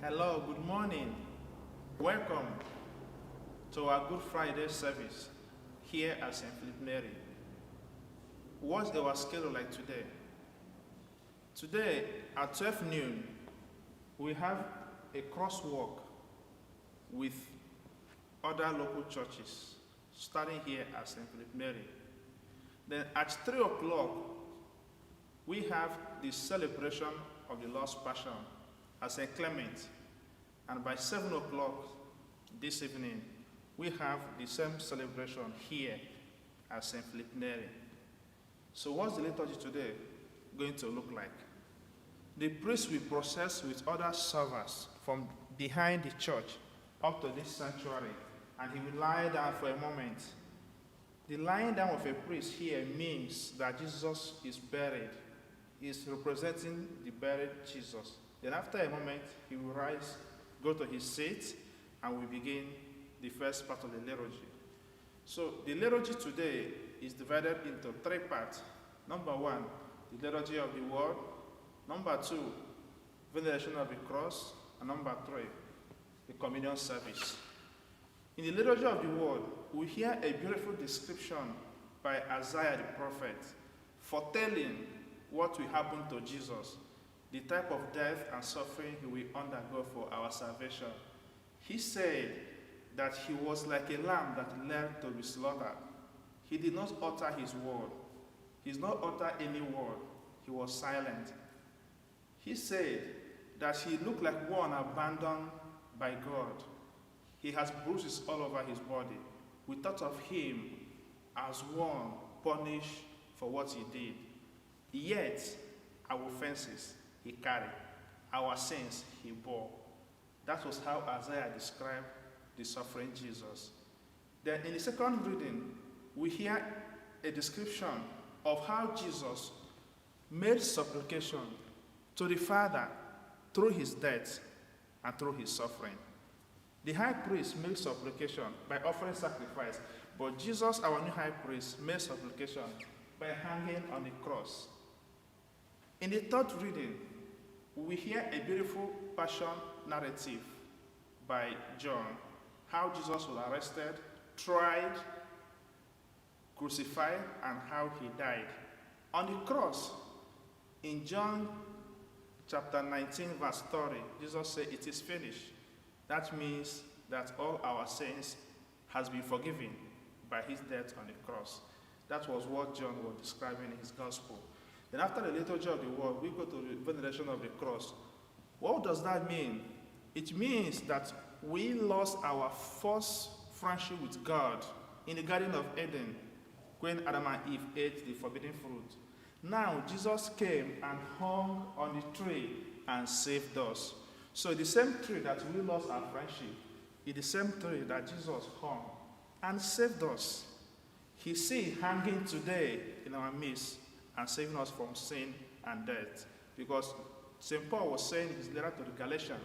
Hello, good morning. Welcome to our Good Friday service here at St. Philip Neri. What's our schedule like today? Today at 12 noon, we have a crosswalk with other local churches starting here at St. Philip Neri. Then at 3 o'clock, we have the celebration of the Lord's Passion at St. Clement. And by 7 o'clock this evening, we have the same celebration here at St. Philip Neri. So what's the liturgy today going to look like? The priest will process with other servers from behind the church up to this sanctuary, and he will lie down for a moment. The lying down of a priest here means that Jesus is buried. He is representing the buried Jesus. Then after a moment, he will rise, go to his seat, and we begin the first part of the liturgy. So the liturgy today is divided into 3 parts. Number 1, the liturgy of the word. Number 2, veneration of the cross. And number 3, the communion service. In the liturgy of the word, we hear a beautiful description by Isaiah the prophet, foretelling what will happen to Jesus, the type of death and suffering he will undergo for our salvation. He said that he was like a lamb that led to be slaughtered. He did not utter his word. He did not utter any word. He was silent. He said that he looked like one abandoned by God. He has bruises all over his body. We thought of him as one punished for what he did. Yet, our offenses he carried, our sins he bore. That was how Isaiah described the suffering Jesus. Then in the second reading, we hear a description of how Jesus made supplication to the Father through his death and through his suffering. The high priest made supplication by offering sacrifice, but Jesus, our new high priest, made supplication by hanging on the cross. In the third reading, we hear a beautiful passion narrative by John, how Jesus was arrested, tried, crucified, and how he died. On the cross, in John chapter 19, verse 30, Jesus said, "It is finished." That means that all our sins has been forgiven by his death on the cross. That was what John was describing in his gospel. Then after the liturgy of the word, we go to the veneration of the cross. What does that mean? It means that we lost our first friendship with God in the Garden of Eden when Adam and Eve ate the forbidden fruit. Now Jesus came and hung on the tree and saved us. So the same tree that we lost our friendship is the same tree that Jesus hung and saved us. He's still hanging today in our midst and saving us from sin and death. Because St. Paul was saying in his letter to the Galatians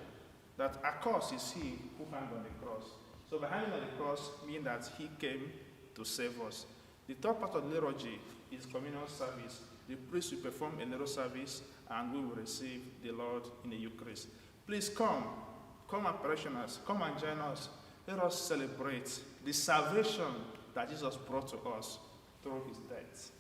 that accursed is he who hung on the cross. So by hanging on the cross means that he came to save us. The third part of the liturgy is communion service. The priest will perform a little service and we will receive the Lord in the Eucharist. Please come and parishioners, come and join us. Let us celebrate the salvation that Jesus brought to us through his death.